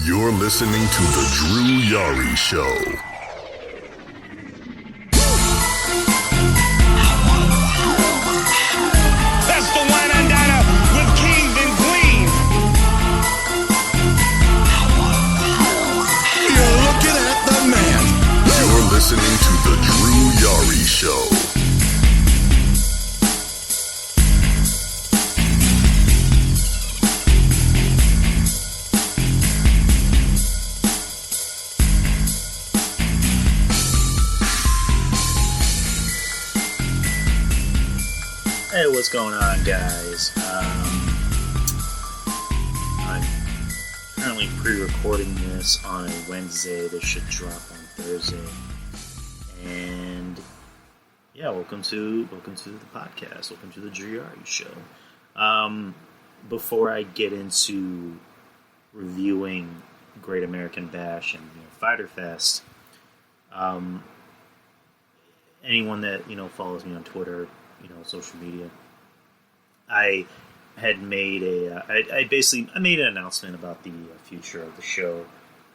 You're listening to The Drew Yari Show. That's the wine and diner with kings and queens. You're looking at the man. You're listening to The Drew Yari Show. Hey, what's going on, guys? I'm currently pre-recording this on a Wednesday. This should drop on Thursday. And yeah, welcome to the podcast. Welcome to the Drew Yari Show. Before I get into reviewing Great American Bash and Fyter Fest, anyone that follows me on Twitter, social media, I had made I made an announcement about the future of the show.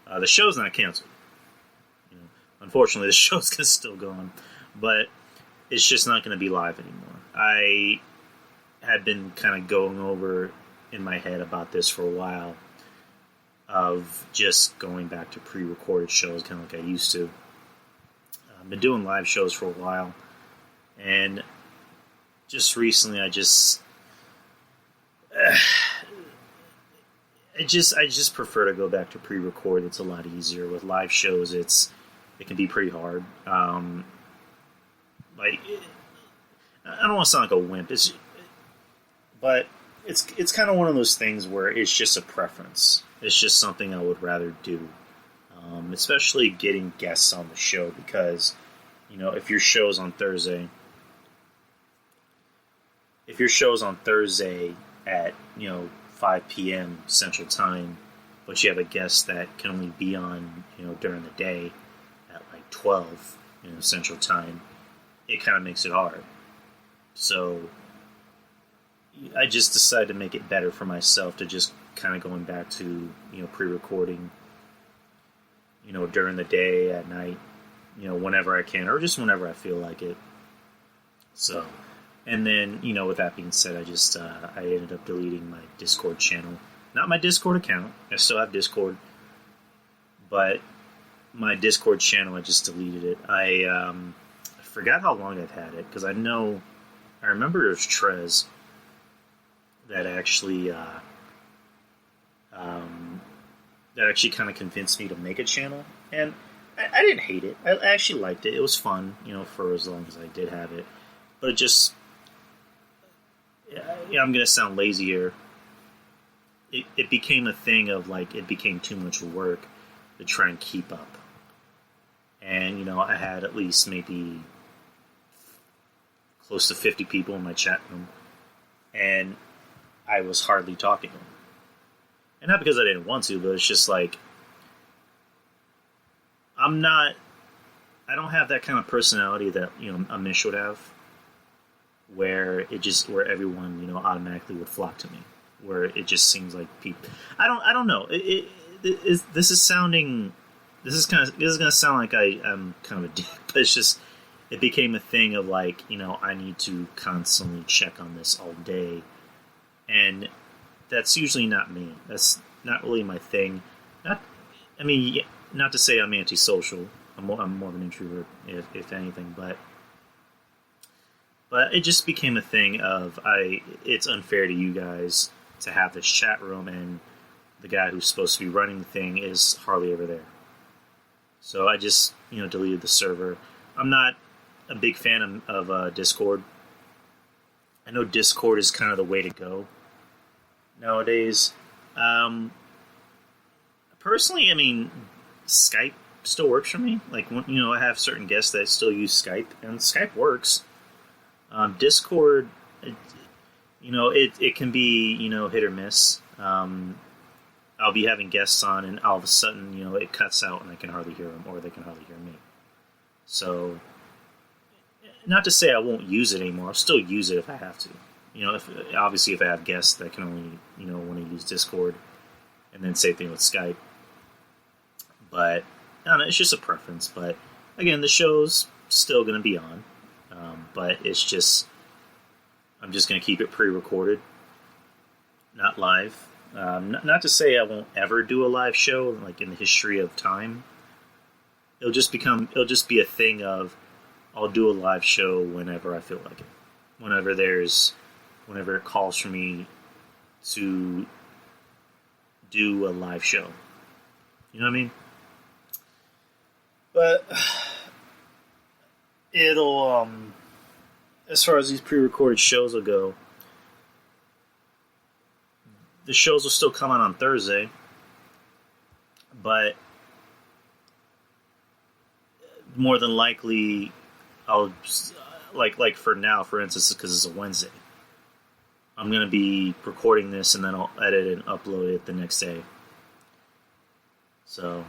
The show's not canceled. Unfortunately, the show's still going, but it's just not going to be live anymore. I had been kind of going over in my head about this for a while, of just going back to pre-recorded shows, kind of like I used to. I've been doing live shows for a while, and just recently, I just prefer to go back to pre-record. It's a lot easier. With live shows, it can be pretty hard. I don't want to sound like a wimp, but it's kind of one of those things where it's just a preference. It's just something I would rather do, especially getting guests on the show, because if your show's on Thursday. If your show's on Thursday at, 5 p.m. Central Time, but you have a guest that can only be on, during the day at like 12, Central Time, it kind of makes it hard. So I just decided to make it better for myself to just kind of going back to, pre-recording, during the day, at night, whenever I can, or just whenever I feel like it. So... And then, with that being said, I ended up deleting my Discord channel. Not my Discord account. I still have Discord. But my Discord channel, I just deleted it. I forgot how long I've had it, because I remember it was Trez that actually kind of convinced me to make a channel. And I didn't hate it. I actually liked it. It was fun, for as long as I did have it. But it just... I'm going to sound lazy here. It became a thing of, it became too much work to try and keep up. And, I had at least maybe close to 50 people in my chat room. And I was hardly talking to them. And not because I didn't want to, but it's just I don't have that kind of personality that, a Mish would have. Where everyone automatically would flock to me, where it just seems like people. I don't know. This is going to sound like I'm kind of a dick, but it's just it became a thing of I need to constantly check on this all day, and that's usually not me. That's not really my thing. Not to say I'm antisocial. I'm more of an introvert, if anything, but it just became a thing of it's unfair to you guys to have this chat room, and the guy who's supposed to be running the thing is hardly ever there. So I just, deleted the server. I'm not a big fan of Discord. I know Discord is kind of the way to go nowadays. Personally, Skype still works for me. I have certain guests that still use Skype, and Skype works. Discord, it can be, hit or miss. I'll be having guests on, and all of a sudden, it cuts out, and I can hardly hear them, or they can hardly hear me. So, not to say I won't use it anymore. I'll still use it if I have to. If I have guests that can only, want to use Discord, and then same thing with Skype. But I don't know, it's just a preference. But again, the show's still going to be on, but it's just I'm just going to keep it pre-recorded, not live. Not to say I won't ever do a live show, like in the history of time. It'll just be a thing of I'll do a live show whenever I feel like it. Whenever it calls for me to do a live show. You know what I mean? But it'll, as far as these pre-recorded shows will go, the shows will still come out on Thursday, but more than likely, I'll, like for now, for instance, because it's a Wednesday, I'm going to be recording this and then I'll edit and upload it the next day. So,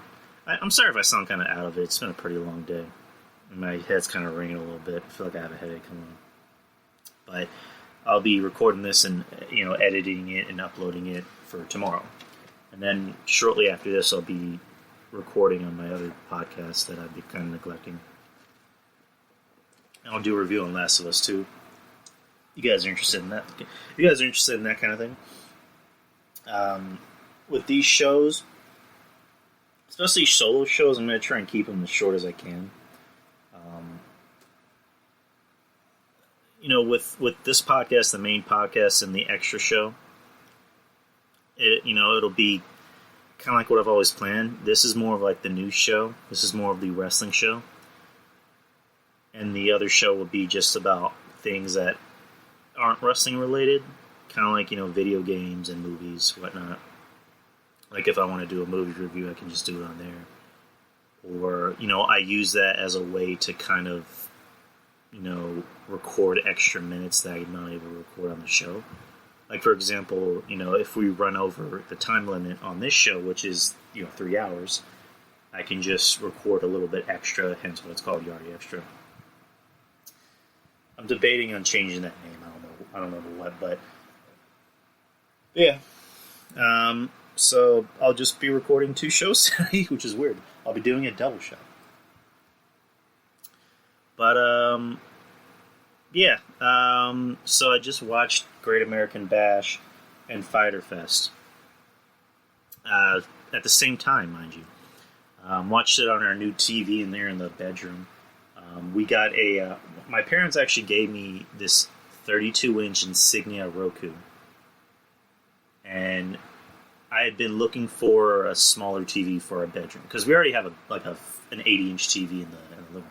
I'm sorry if I sound kind of out of it. It's been a pretty long day. My head's kind of ringing a little bit. I feel like I have a headache coming on. But I'll be recording this and, editing it and uploading it for tomorrow. And then shortly after this, I'll be recording on my other podcast that I've been kind of neglecting. And I'll do a review on Last of Us 2. You guys are interested in that? You guys are interested in that kind of thing? With these shows, especially solo shows, I'm going to try and keep them as short as I can. With this podcast, the main podcast, and the extra show, it'll be kind of like what I've always planned. This is more of like the news show. This is more of the wrestling show. And the other show will be just about things that aren't wrestling related. Kind of like, video games and movies, whatnot. Like if I want to do a movie review, I can just do it on there. Or, I use that as a way to kind of, record extra minutes that I'm not able to record on the show. Like, for example, if we run over the time limit on this show, which is, 3 hours, I can just record a little bit extra, hence what it's called, Yari Extra. I'm debating on changing that name. I don't know what, but yeah. So I'll just be recording 2 shows today, which is weird. I'll be doing a double show. But, yeah. So I just watched Great American Bash and Fyter Fest. At the same time, mind you. Watched it on our new TV in there in the bedroom. We got my parents actually gave me this 32-inch Insignia Roku. And I had been looking for a smaller TV for our bedroom. Because we already have an 80-inch TV in the living room.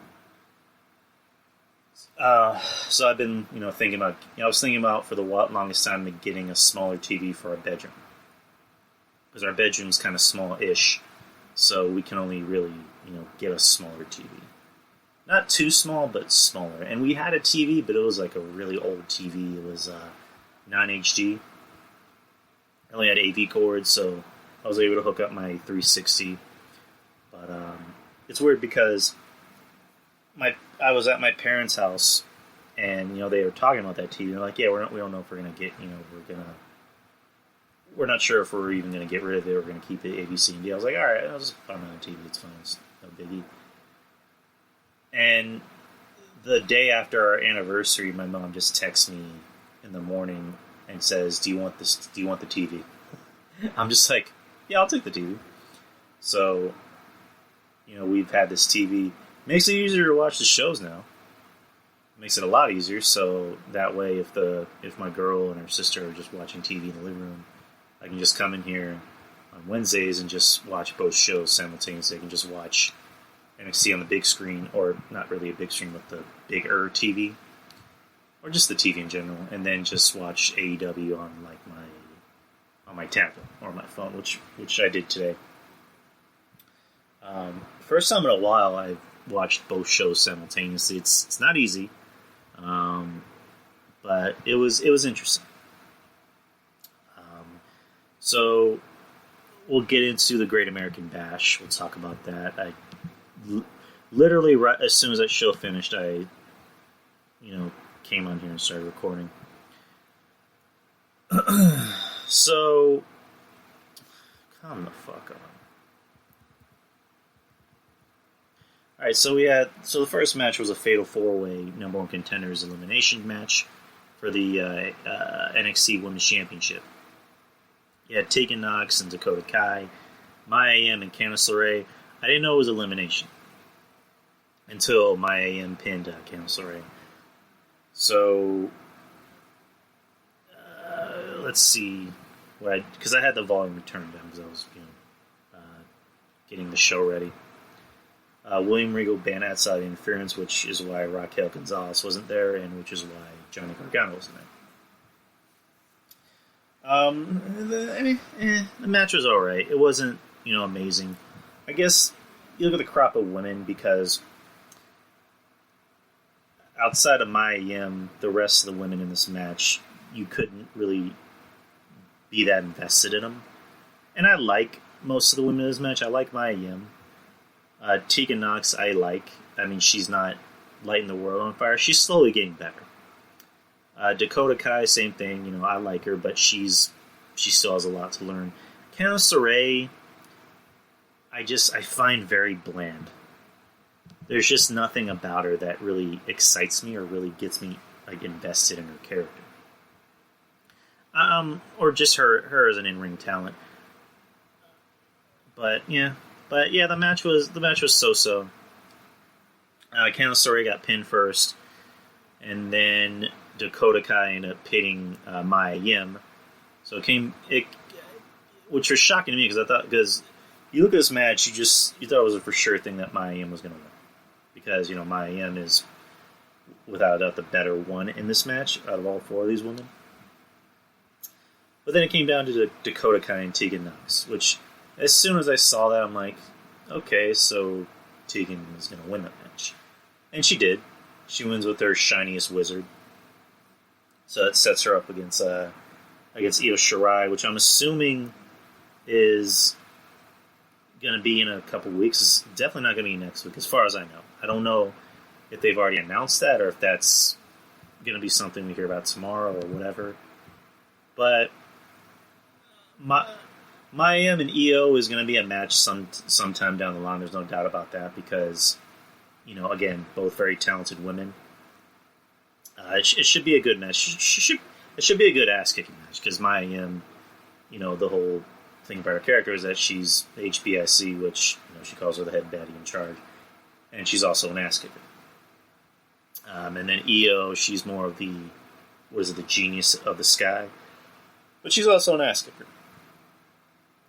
So I've been, thinking about... I was thinking about for the longest time getting a smaller TV for our bedroom. Because our bedroom's kind of small-ish. So we can only really, get a smaller TV. Not too small, but smaller. And we had a TV, but it was like a really old TV. It was non-HD. I only had AV cords, so I was able to hook up my 360. But it's weird because I was at my parents' house, and they were talking about that TV. They're like, "Yeah, we don't know if we're gonna get, we're not sure if we're even gonna get rid of it. We're gonna keep it ABC and D." I was like, "All right, I'll just buy my own TV. It's fine. It's no biggie." And the day after our anniversary, my mom just texts me in the morning and says, "Do you want this? Do you want the TV?" I'm just like, "Yeah, I'll take the TV." So, we've had this TV. Makes it easier to watch the shows now. Makes it a lot easier. So that way, if my girl and her sister are just watching TV in the living room, I can just come in here on Wednesdays and just watch both shows simultaneously. I can just watch NXT on the big screen, or not really a big screen, but the bigger TV, or just the TV in general, and then just watch AEW on my tablet or my phone, which I did today. First time in a while I've watched both shows simultaneously. It's not easy, but it was interesting. So we'll get into the Great American Bash. We'll talk about that. Literally right as soon as that show finished, I came on here and started recording. So, calm the fuck on. All right, so the first match was a Fatal 4-Way number one contenders elimination match for the NXT Women's Championship. You had Tegan Nox and Dakota Kai, Mia Yim and Candice LeRae. I didn't know it was elimination until Mia Yim pinned Candice LeRae. So let's see, because I had the volume turned down because I was getting the show ready. William Regal banned outside interference, which is why Raquel Gonzalez wasn't there, and which is why Johnny Gargano wasn't there. The match was alright. It wasn't, amazing. I guess you look at the crop of women, because outside of Mia Yim, the rest of the women in this match, you couldn't really be that invested in them. And I like most of the women in this match. I like Mia Yim. Tegan Nox, I like. I mean, she's not lighting the world on fire. She's slowly getting better. Dakota Kai, same thing. I like her, but she still has a lot to learn. Candice LeRae, I find very bland. There's just nothing about her that really excites me or really gets me invested in her character. Or just her as an in-ring talent. But yeah, the match was so-so. Candice LeRae got pinned first, and then Dakota Kai ended up pinning Mia Yim. So which was shocking to me because you look at this match, you thought it was a for sure thing that Mia Yim was going to win, because Mia Yim is without a doubt the better one in this match out of all four of these women. But then it came down to Dakota Kai and Tegan Nox, which as soon as I saw that, I'm like, okay, so Tegan is going to win that match. And she did. She wins with her shiniest wizard. So that sets her up against Io Shirai, which I'm assuming is going to be in a couple weeks. It's definitely not going to be next week, as far as I know. I don't know if they've already announced that or if that's going to be something we hear about tomorrow or whatever. But Mia Yim and Io is going to be a match sometime down the line. There's no doubt about that because, again, both very talented women. It should be a good match. It should be a good ass-kicking match because Mia Yim, the whole thing about her character is that she's HBIC, which she calls her the head baddie in charge, and she's also an ass-kicker. And then Io, she's more of the genius of the sky, but she's also an ass-kicker.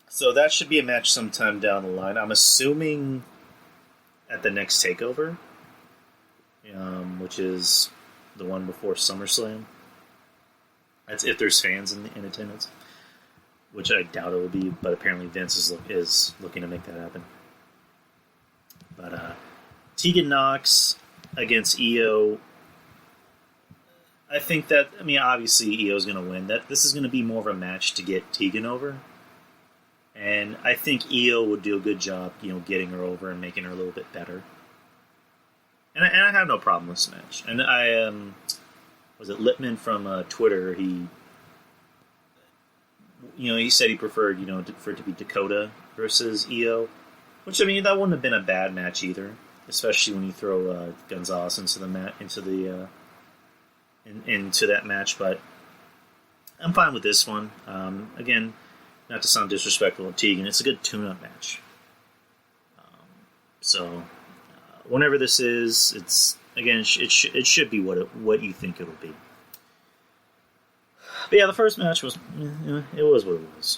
So that should be a match sometime down the line. I'm assuming at the next TakeOver, which is the one before SummerSlam. That's if there's fans in attendance, which I doubt it will be, but apparently Vince is looking to make that happen. But Tegan Nox against Io, I think that, obviously Io's going to win. This is going to be more of a match to get Tegan over. And I think Io would do a good job, getting her over and making her a little bit better. And I have no problem with this match. And was it Lippman from Twitter? He said he preferred, for it to be Dakota versus Io, which that wouldn't have been a bad match either, especially when you throw Gonzalez into that match. But I'm fine with this one. Again, not to sound disrespectful to Tegan, it's a good tune-up match. So whenever this is, it should be what you think it'll be. But yeah, the first match was, it was what it was.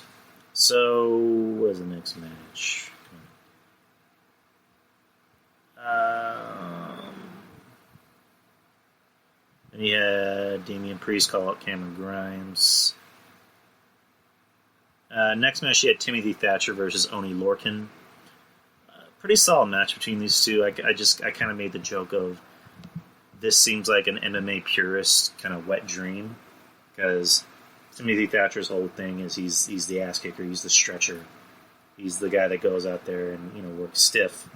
So what is the next match? And he had Damian Priest call out Cameron Grimes. Next match, he had Timothy Thatcher versus Oney Lorcan. Pretty solid match between these two. I kind of made the joke of this seems like an MMA purist kind of wet dream, because Timothy Thatcher's whole thing is he's the ass kicker, he's the stretcher, he's the guy that goes out there and works stiff.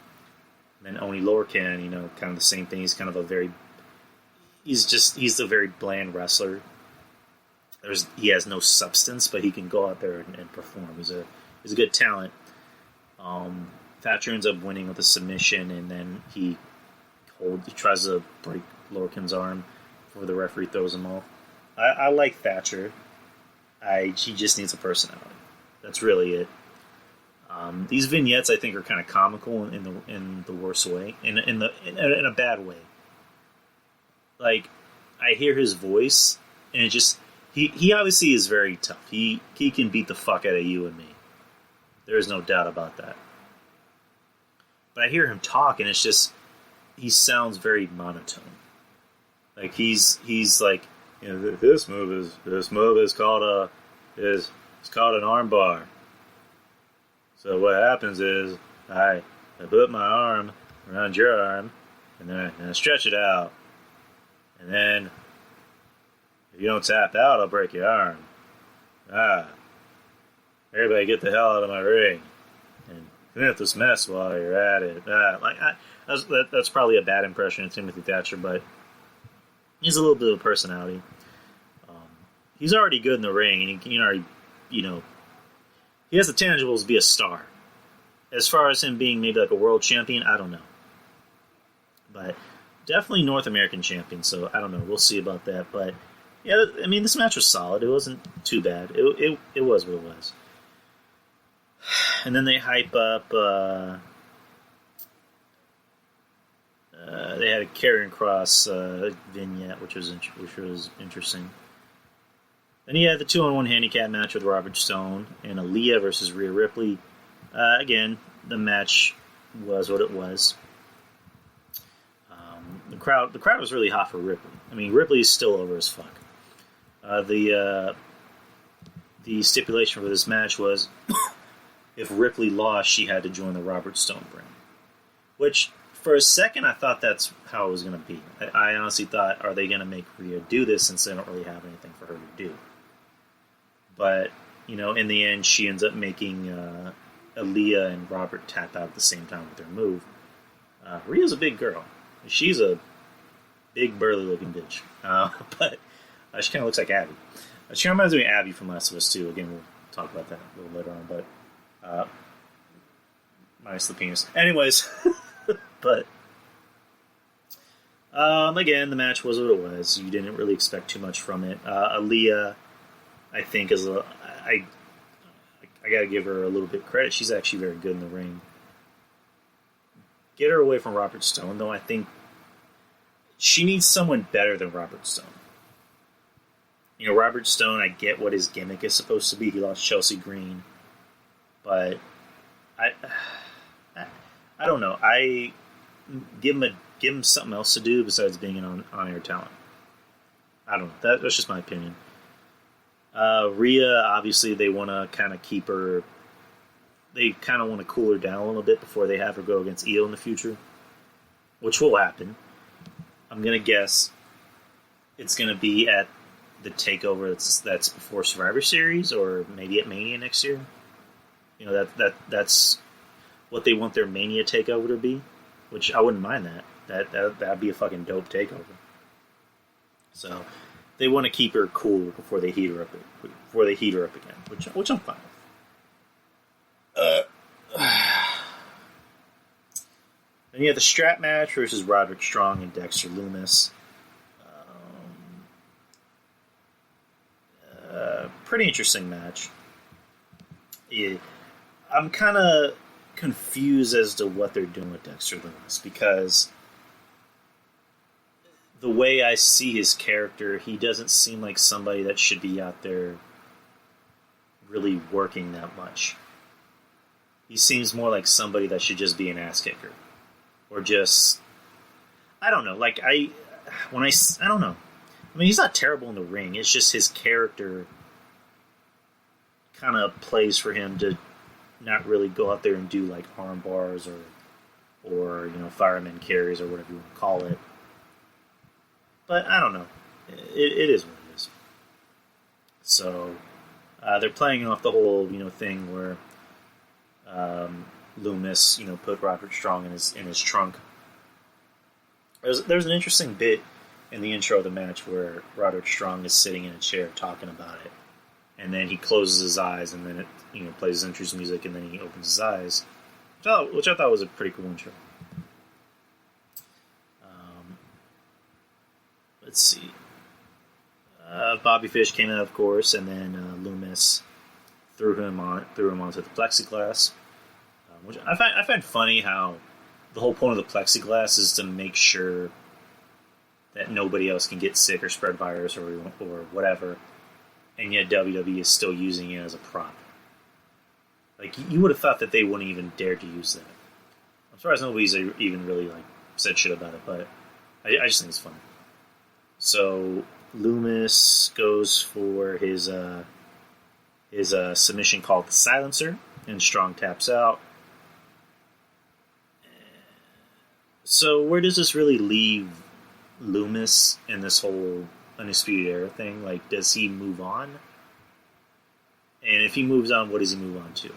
And then Oney Lorcan, kind of the same thing. He's kind of he's a very bland wrestler. He has no substance, but he can go out there and perform. He's a good talent. Thatcher ends up winning with a submission, and then he tries to break Lorcan's arm before the referee throws him off. I like Thatcher. He just needs a personality. That's really it. These vignettes, I think, are kind of comical in the worst way, in a bad way. Like, I hear his voice, and it just he obviously is very tough. He can beat the fuck out of you and me. There's no doubt about that. But I hear him talk, and it's just he sounds very monotone. Like he's like, you know, this move is called an armbar. So what happens is I put my arm around your arm, and then I stretch it out, and then if you don't tap out, I'll break your arm. Everybody get the hell out of my ring and finish this mess while you're at it. That's probably a bad impression of Timothy Thatcher, but he's a little bit of a personality. He's already good in the ring, and he can already, you know, he has the tangibles to be a star. As far as him being maybe like a world champion, I don't know. But definitely North American champion, so I don't know. We'll see about that. But yeah, I mean, this match was solid. It wasn't too bad. It was what it was. And then they hype up. They had a Karrion Kross vignette, which was interesting. Then he had the 2-on-1 handicap match with Robert Stone and Aaliyah versus Rhea Ripley. Again, the match was what it was. The crowd was really hot for Ripley. I mean, Ripley is still over as fuck. The stipulation for this match was if Ripley lost, she had to join the Robert Stone brand. Which, for a second, I thought that's how it was going to be. I honestly thought, are they going to make Rhea do this since they don't really have anything for her to do? But, you know, in the end, she ends up making Aaliyah and Robert tap out at the same time with their move. Rhea's a big girl. She's a big, burly-looking bitch. But she kind of looks like Abby. She reminds me of Abby from Last of Us 2. Again, we'll talk about that a little later on. But minus the penis. Anyways, but again, the match was what it was. You didn't really expect too much from it. Aaliyah, I think, is I gotta give her a little bit of credit. She's actually very good in the ring. Get her away from Robert Stone, though. I think she needs someone better than Robert Stone. You know, Robert Stone, I get what his gimmick is supposed to be. He lost Chelsea Green. But I don't know. I give him something else to do besides being an on-air talent. I don't know. That's just my opinion. Rhea, obviously, they want to kind of keep her. They kind of want to cool her down a little bit before they have her go against Io in the future, which will happen. I'm gonna guess it's gonna be at the takeover that's before Survivor Series, or maybe at Mania next year. You know, that's what they want their Mania takeover to be, which I wouldn't mind that. That'd be a fucking dope takeover. So they want to keep her cool before they heat her up again, which I'm fine with. Then you have the strap match versus Roderick Strong and Dexter Lumis. Pretty interesting match. Yeah, I'm kind of confused as to what they're doing with Dexter Lumis, because the way I see his character, he doesn't seem like somebody that should be out there really working that much. He seems more like somebody that should just be an ass kicker. Or just, I don't know, I don't know. I mean, he's not terrible in the ring. It's just his character kind of plays for him to not really go out there and do like arm bars or you know, fireman carries or whatever you want to call it. But I don't know. It is what it is. So they're playing off the whole, you know, thing where Lumis, you know, put Roderick Strong in his trunk. There's an interesting bit in the intro of the match where Roderick Strong is sitting in a chair talking about it, and then he closes his eyes, and then it, you know, plays his entrance music, and then he opens his eyes, which I thought was a pretty cool intro. Let's see. Bobby Fish came out, of course, and then Loomis threw him onto the plexiglass, which I find funny how the whole point of the plexiglass is to make sure that nobody else can get sick or spread virus or whatever, and yet WWE is still using it as a prop. Like, you would have thought that they wouldn't even dare to use that. I'm surprised nobody's even really said shit about it, but I just think it's funny. So Loomis goes for his submission called the Silencer, and Strong taps out. So where does this really leave Loomis in this whole Undisputed Era thing? Like, does he move on? And if he moves on, what does he move on to?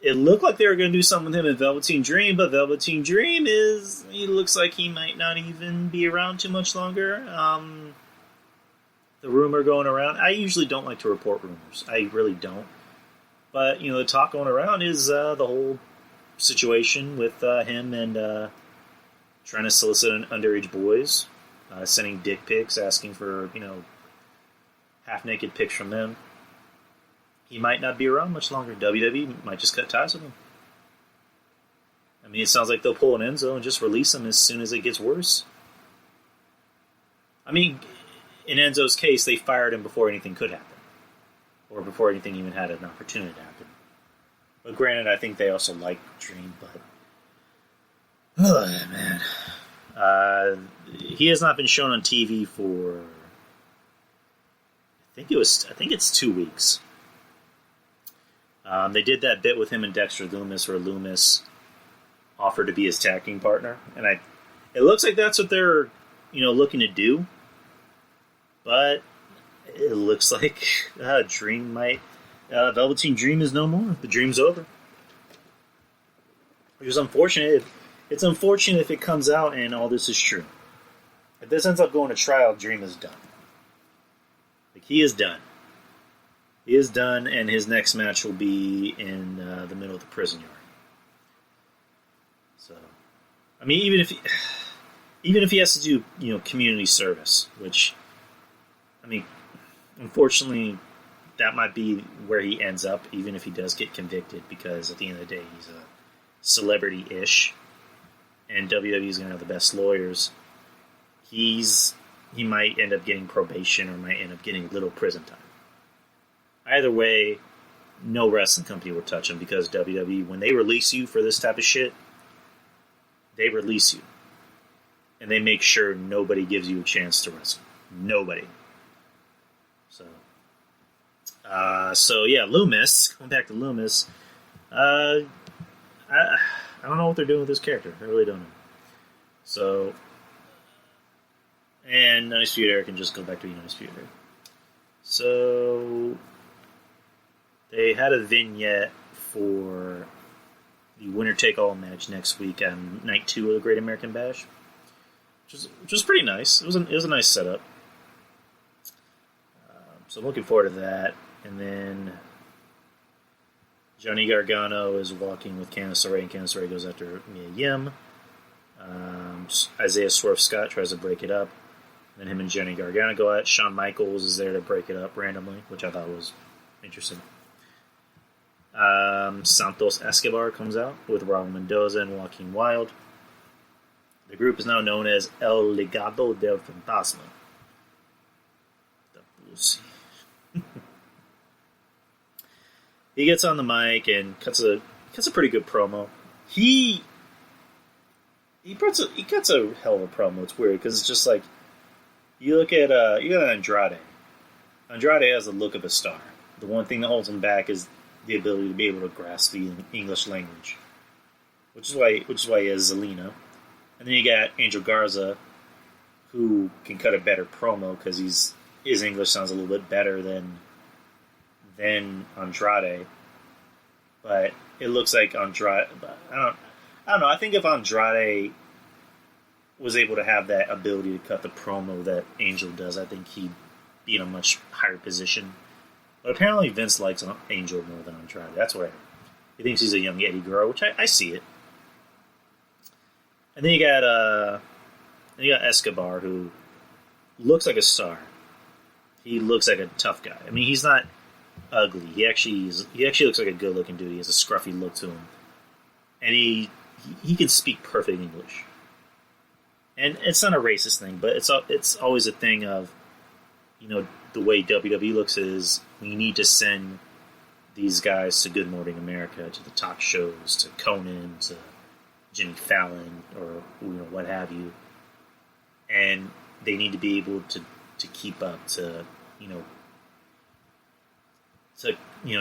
It looked like they were going to do something with him in Velveteen Dream, but Velveteen Dream he looks like he might not even be around too much longer. The rumor going around, I usually don't like to report rumors. I really don't. But, the talk going around is the whole situation with him and trying to solicit underage boys, sending dick pics, asking for, half-naked pics from them. He might not be around much longer. WWE might just cut ties with him. I mean, it sounds like they'll pull an Enzo and just release him as soon as it gets worse. I mean, in Enzo's case, they fired him before anything could happen. Or before anything even had an opportunity to happen. But granted, I think they also like Dream, but... Oh, man. He has not been shown on TV for... I think it's 2 weeks. They did that bit with him and Dexter Loomis where Loomis offered to be his tag team partner. And it looks like that's what they're, looking to do. But it looks like Dream might... Velveteen Dream is no more. The Dream's over. Which is unfortunate. It's unfortunate if it comes out and all this is true. If this ends up going to trial, Dream is done. Like, he is done. He is done, and his next match will be in the middle of the prison yard. So, I mean, even if he has to do, community service, which, I mean, unfortunately, that might be where he ends up, even if he does get convicted, because at the end of the day, he's a celebrity-ish, and WWE is going to have the best lawyers. He might end up getting probation or might end up getting little prison time. Either way, no wrestling company will touch him because WWE, when they release you for this type of shit, they release you. And they make sure nobody gives you a chance to wrestle. Nobody. So yeah, Loomis. Going back to Loomis. I don't know what they're doing with this character. I really don't know. So, and Undisputed Era can just go back to being Undisputed Era. So, they had a vignette for the winner-take-all match next week on Night 2 of the Great American Bash, which was pretty nice. It was a nice setup. So I'm looking forward to that. And then Johnny Gargano is walking with Candice LeRae, and Candice LeRae goes after Mia Yim. Isaiah Swerve Scott tries to break it up. Then him and Johnny Gargano go at it. Shawn Michaels is there to break it up randomly, which I thought was interesting. Santos Escobar comes out with Raul Mendoza and Joaquin Wilde. The group is now known as El Legado del Fantasma. He gets on the mic and cuts a pretty good promo. He cuts a hell of a promo. It's weird because it's just like you look at Andrade. Andrade has the look of a star. The one thing that holds him back is the ability to be able to grasp the English language, which is why he has Zelina. And then you got Angel Garza, who can cut a better promo because his English sounds a little bit better than Andrade. But it looks like Andrade. I don't know. I think if Andrade was able to have that ability to cut the promo that Angel does, I think he'd be in a much higher position But apparently Vince likes Angel more than Andrade. That's what I heard. He thinks he's a young Eddie Guerrero, which I see it. And then you got Escobar, who looks like a star. He looks like a tough guy. I mean, he's not ugly. He actually looks like a good-looking dude. He has a scruffy look to him, and he can speak perfect English. And it's not a racist thing, but it's always a thing of, the way WWE looks is we need to send these guys to Good Morning America, to the talk shows, to Conan, to Jimmy Fallon, or what have you, and they need to be able to keep up, to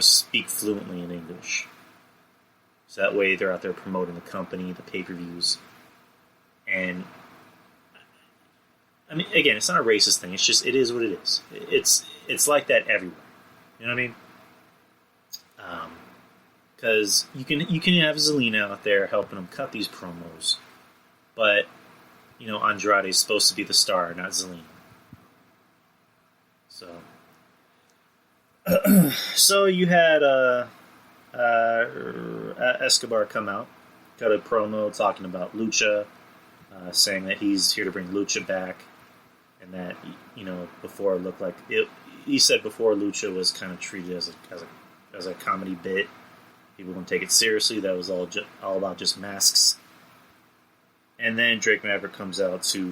speak fluently in English. So that way they're out there promoting the company, the pay-per-views. And, I mean, again, it's not a racist thing. It's just, it is what it is. It's like that everywhere. You know what I mean? Because you can have Zelina out there helping them cut these promos. But, Andrade is supposed to be the star, not Zelina. So you had Escobar come out, cut a promo talking about Lucha, saying that he's here to bring Lucha back, and that before it looked like it. He said before Lucha was kind of treated as a comedy bit. People wouldn't take it seriously. That was all about just masks. And then Drake Maverick comes out to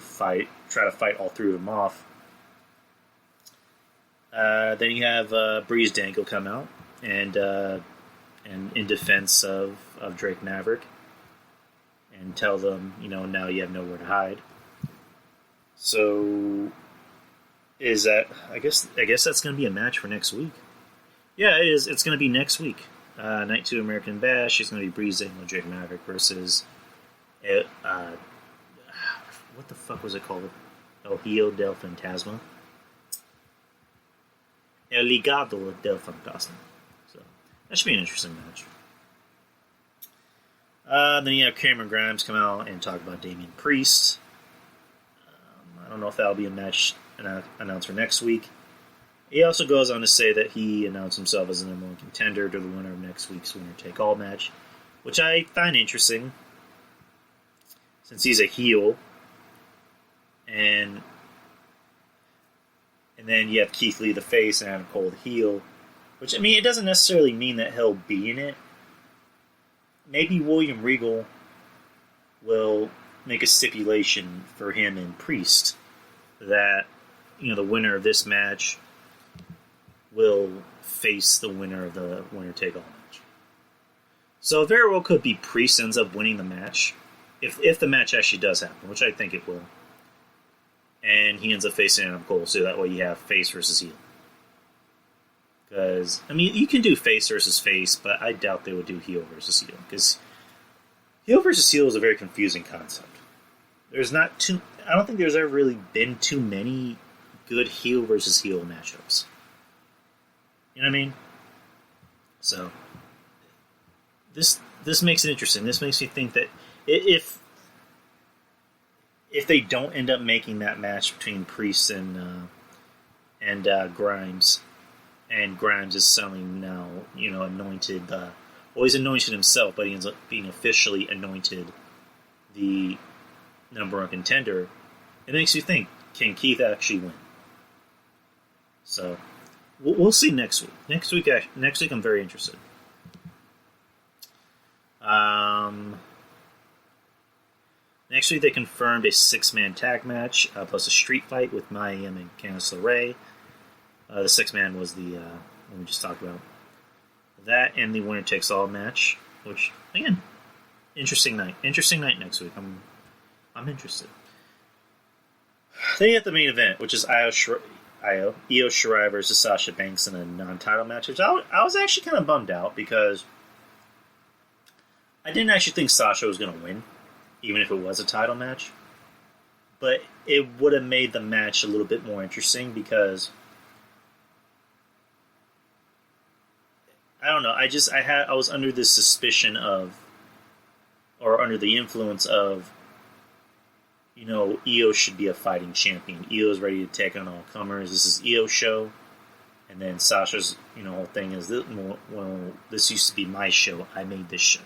try to fight all three of them off. Then you have Breeze Dangle come out and in defense of Drake Maverick and tell them, now you have nowhere to hide. So is that? I guess that's going to be a match for next week. Yeah, it is. It's going to be next week. Night 2 American Bash. It's going to be Breeze Dangle and Drake Maverick versus what the fuck was it called? El Hijo del Fantasma. El Legado del Fantasma. So that should be an interesting match. Then you have Cameron Grimes come out and talk about Damian Priest. I don't know if that'll be a match announced for next week. He also goes on to say that he announced himself as the number one contender to the winner of next week's winner-take-all match, which I find interesting, since he's a heel. And then you have Keith Lee the face and Adam Cole the heel, which, I mean, it doesn't necessarily mean that he'll be in it. Maybe William Regal will make a stipulation for him and Priest that, the winner of this match will face the winner of the winner-take-all match. So it very well could be Priest ends up winning the match, if the match actually does happen, which I think it will. And he ends up facing Adam Cole, so that way you have face versus heel. Because, I mean, you can do face versus face, but I doubt they would do heel versus heel. Because heel versus heel is a very confusing concept. I don't think there's ever really been too many good heel versus heel matchups. You know what I mean? So, this makes it interesting. This makes me think that if they don't end up making that match between Priest and Grimes, and Grimes is suddenly now, anointed, he's anointed himself, but he ends up being officially anointed the number one contender, it makes you think, can Keith actually win? So, we'll see next week. Next week, I'm very interested. Next week, they confirmed a 6-man tag match, plus a street fight with Mayhem and Candice LeRae. The 6-man was the one we just talked about. That and the winner-takes-all match, which, again, interesting night. Interesting night next week. I'm interested. Then you have the main event, which is Io Shirai versus Sasha Banks in a non-title match, which I was actually kind of bummed out, because I didn't actually think Sasha was going to win, even if it was a title match. But it would have made the match a little bit more interesting, because I don't know, I was under this suspicion of, or under the influence of, Io should be a fighting champion. Io's ready to take on all comers. This is Io's show, And then Sasha's, whole thing is that, well, this used to be my show. I made this show.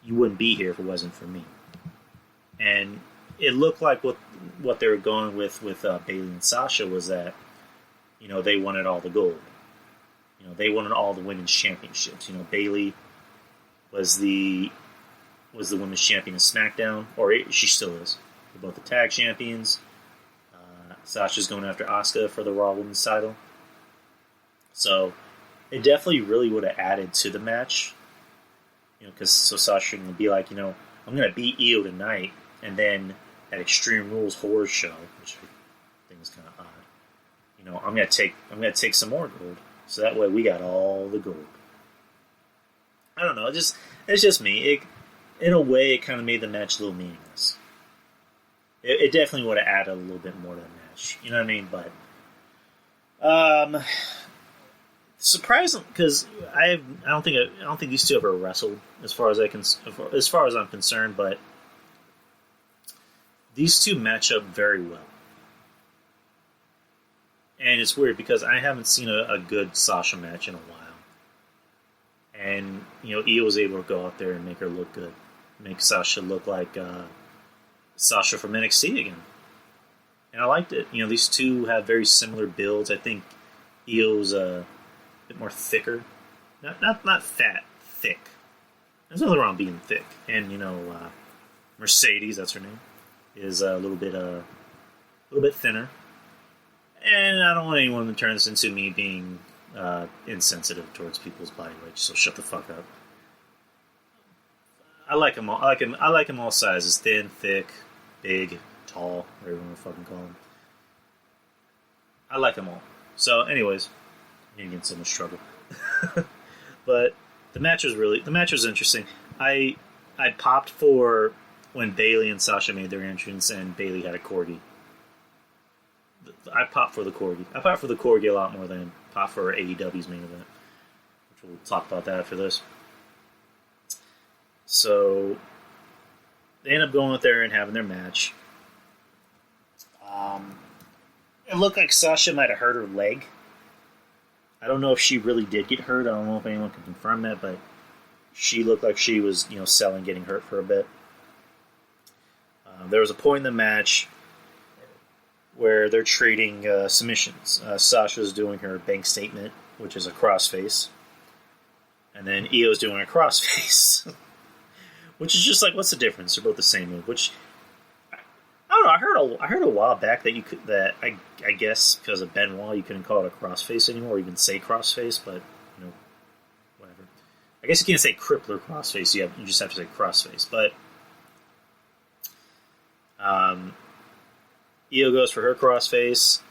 You wouldn't be here if it wasn't for me. And it looked like what they were going with Bayley and Sasha was that, they wanted all the gold. They wanted all the women's championships. Bayley was the women's champion of SmackDown, or she still is. They're both the tag champions. Sasha's going after Asuka for the Raw Women's title. So it definitely really would have added to the match. Because Sasha can be like, I'm going to beat Io tonight, and then at Extreme Rules Horror Show, which I think is kind of odd. I'm going to take some more gold, so that way we got all the gold. I don't know. It's just me. In a way, it kind of made the match a little meaningless. It definitely would have added a little bit more to the match. You know what I mean? But surprising, because I don't think these two ever wrestled as far as I'm concerned. But these two match up very well, and it's weird because I haven't seen a good Sasha match in a while. And Io was able to go out there and make her look good, make Sasha look like Sasha from NXT again, and I liked it. These two have very similar builds. I think Io's a bit more thicker, not fat, thick. There's nothing wrong being thick. And Mercedes, that's her name, is a little bit thinner. And I don't want anyone to turn this into me being insensitive towards people's body weight. So shut the fuck up. I like them all. I like them all sizes: thin, thick, big, tall, whatever you want to fucking call them. I like them all. So, anyways, I'm getting in so much trouble. But the match was interesting. I popped for when Bayley and Sasha made their entrance, and Bayley had a corgi. I popped for the corgi. I popped for the corgi a lot more than I popped for AEW's main event, which we'll talk about that after this. So they end up going out there and having their match. It looked like Sasha might have hurt her leg. I don't know if she really did get hurt. I don't know if anyone can confirm that, but she looked like she was, selling getting hurt for a bit. There was a point in the match where they're trading submissions. Sasha's doing her bank statement, which is a crossface, and then Io's doing a crossface, which is just like, what's the difference? They're both the same move. Which I don't know. I heard a while back that I guess because of Benoit you couldn't call it a crossface anymore, or even say crossface, but whatever. I guess you can't say crippler crossface. You just have to say crossface, but. Io goes for her crossface.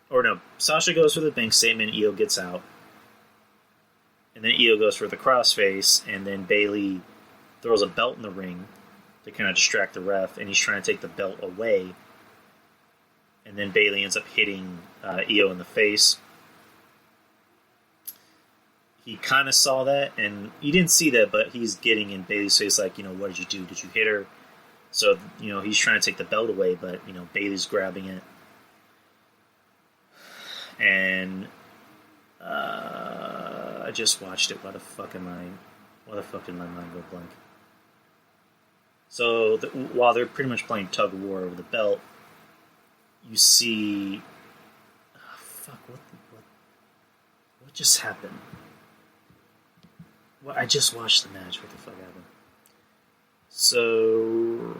Or no, Sasha goes for the bank statement, Io gets out. And then Io goes for the crossface, and then Bayley throws a belt in the ring to kind of distract the ref, and he's trying to take the belt away. And then Bayley ends up hitting Io in the face. He kind of saw that, and he didn't see that, but he's getting in Bayley's face like, what did you do? Did you hit her? So, he's trying to take the belt away, but, Bayley's grabbing it. And I just watched it. Why the fuck did my mind go blank? So, while they're pretty much playing tug of war over the belt, you see... What just happened? Well, I just watched the match. What the fuck happened? So...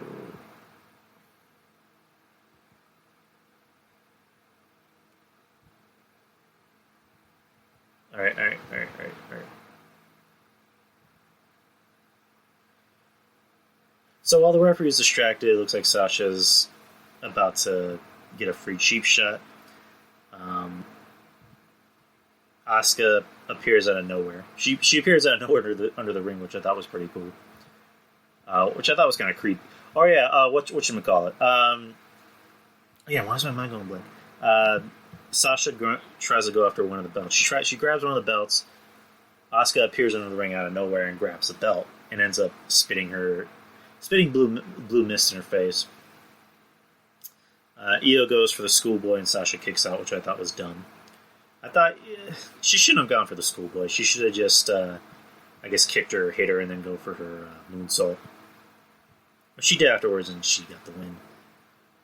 All right. So while the referee is distracted, it looks like Sasha's about to get a free cheap shot. Asuka appears out of nowhere. She appears out of nowhere under the ring, which I thought was pretty cool. Which I thought was kind of creepy. Oh yeah, whatchamacallit? Yeah, why is my mind going blank? Sasha tries to go after one of the belts. She grabs one of the belts. Asuka appears under the ring out of nowhere and grabs the belt and ends up spitting blue mist in her face. Io goes for the schoolboy and Sasha kicks out, which I thought was dumb. I thought she shouldn't have gone for the schoolboy. She should have just, I guess, kicked her or hit her and then go for her moonsault. But she did afterwards, and she got the win.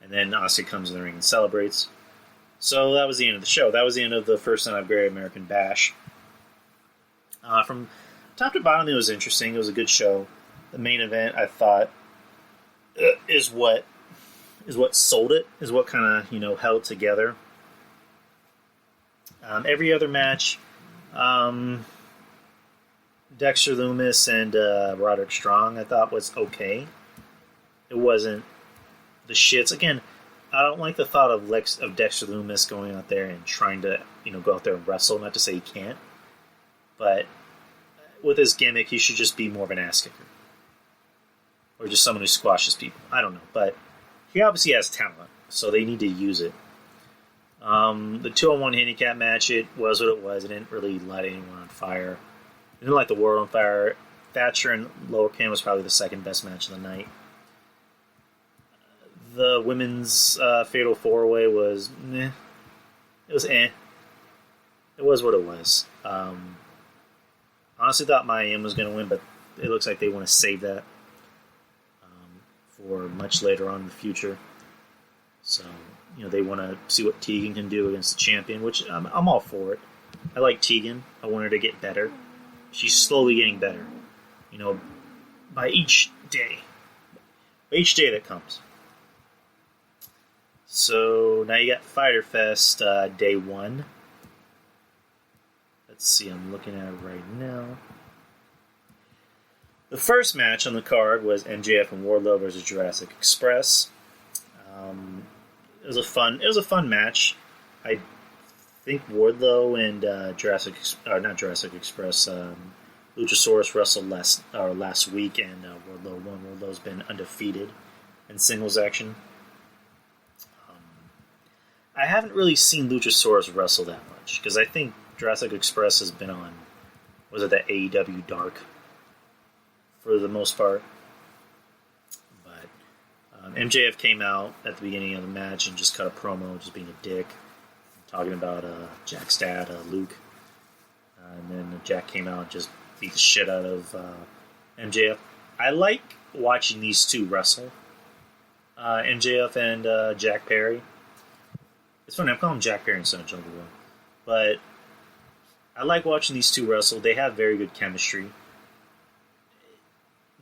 And then Asuka comes in the ring and celebrates. So that was the end of the show. That was the end of the first night of Great American Bash. From top to bottom, it was interesting. It was a good show. The main event, I thought, is what sold it. Is what kind of held together. Every other match, Dexter Lumis and Roderick Strong, I thought was okay. It wasn't the shits. Again, I don't like the thought of Dexter Lumis going out there and trying to go out there and wrestle. Not to say he can't, but with his gimmick, he should just be more of an ass kicker, or just someone who squashes people. I don't know, but he obviously has talent, so they need to use it. The 2-on-1 handicap match, it was what it was. It didn't really light anyone on fire. It didn't light the world on fire. Thatcher and Lower Can was probably the second best match of the night. The women's Fatal 4-Way was meh. It was eh. It was what it was. Honestly thought Miami was going to win, but it looks like they want to save that for much later on in the future. So, they want to see what Tegan can do against the champion, which I'm all for it. I like Tegan. I want her to get better. She's slowly getting better. By each day. By each day that comes. So, now you got Fyter Fest day 1. Let's see, I'm looking at it right now. The first match on the card was MJF and Wardlow versus Jurassic Express. It was a fun match. I think Wardlow and not Jurassic Express, Luchasaurus wrestled last week, and Wardlow won. Wardlow's been undefeated in singles action. I haven't really seen Luchasaurus wrestle that much, because I think Jurassic Express has been on, was it that AEW Dark, for the most part. But MJF came out at the beginning of the match and just cut a promo, just being a dick, talking about Jack's dad, Luke. And then Jack came out and just beat the shit out of MJF. I like watching these two wrestle, MJF and Jack Perry. It's funny, I'm calling him Jack Perry instead of Jungle Boy. But I like watching these two wrestle. They have very good chemistry.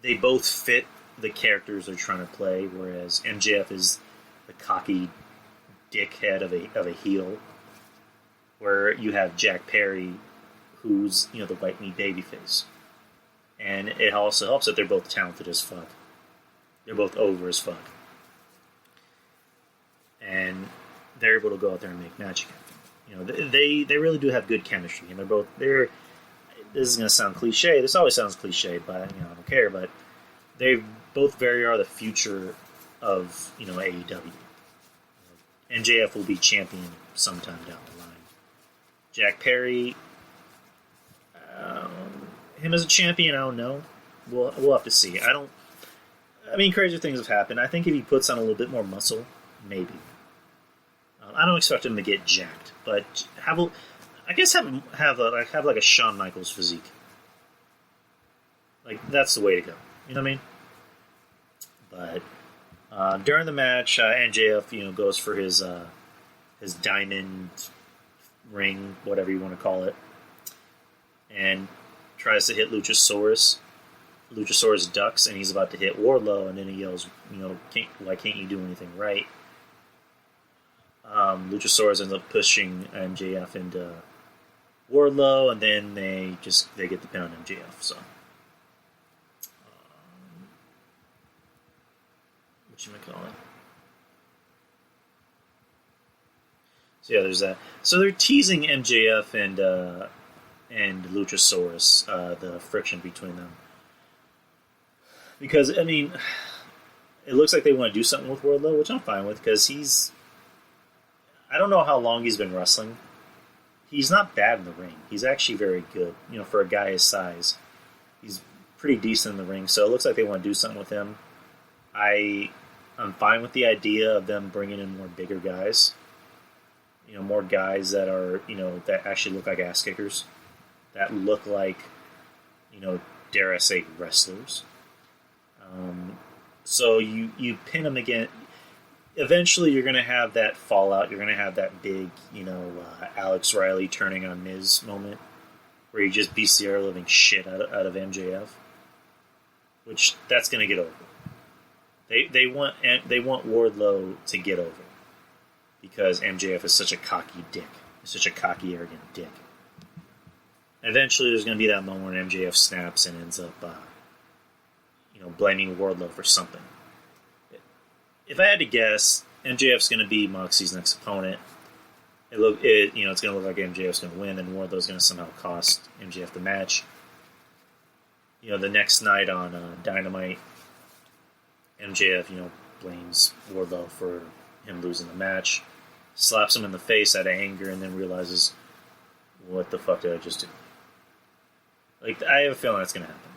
They both fit the characters they're trying to play, whereas MJF is the cocky dickhead of a heel, where you have Jack Perry, who's the white meat babyface. And it also helps that they're both talented as fuck. They're both over as fuck. And they're able to go out there and make magic happen. They really do have good chemistry, and they're this is going to sound cliche. This always sounds cliche, but I don't care. But they both are the future of AEW. MJF will be champion sometime down the line. Jack Perry, him as a champion, I don't know. We'll have to see. Crazier things have happened. I think if he puts on a little bit more muscle, maybe. I don't expect him to get jacked, but have like a Shawn Michaels physique. Like, that's the way to go. You know what I mean? But during the match, MJF goes for his diamond ring, whatever you want to call it, and tries to hit Luchasaurus. Luchasaurus ducks, and he's about to hit Wardlow, and then he yells, why can't you do anything right? Luchasaurus ends up pushing MJF into Wardlow, and then they get the pin on MJF. So, whatchamacallit? So yeah, there's that. So they're teasing MJF and Luchasaurus, the friction between them, because it looks like they want to do something with Wardlow, which I'm fine with, because I don't know how long he's been wrestling. He's not bad in the ring. He's actually very good, for a guy his size. He's pretty decent in the ring, so it looks like they want to do something with him. I'm fine with the idea of them bringing in more bigger guys. more guys that are, that actually look like ass kickers, that look like, dare I say, wrestlers. So you pin them again. Eventually, you're going to have that fallout. You're going to have that big, Alex Riley turning on Miz moment, where he just beats the air living shit out of MJF. Which that's going to get over. They want Wardlow to get over because MJF is such a cocky dick, such a cocky, arrogant dick. Eventually, there's going to be that moment where MJF snaps and ends up, blaming Wardlow for something. If I had to guess, MJF's going to be Moxie's next opponent. It's going to look like MJF's going to win, and Wardlow's going to somehow cost MJF the match. The next night on Dynamite, MJF, blames Wardlow for him losing the match, slaps him in the face out of anger, and then realizes, what the fuck did I just do? Like, I have a feeling that's going to happen.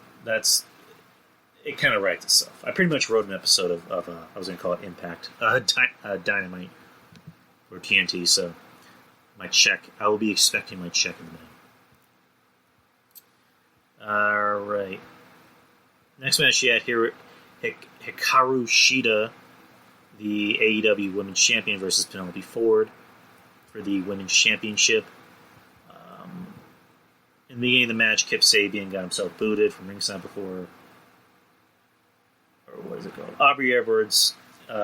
It kind of writes itself. I pretty much wrote an episode of I was going to call it Impact, Dynamite for TNT, so I will be expecting my check in a minute. Alright. Next match you had here, Hikaru Shida, the AEW Women's Champion, versus Penelope Ford for the Women's Championship. In the beginning of the match, Kip Sabian got himself booted from ringside before, or what is it called? Aubrey Edwards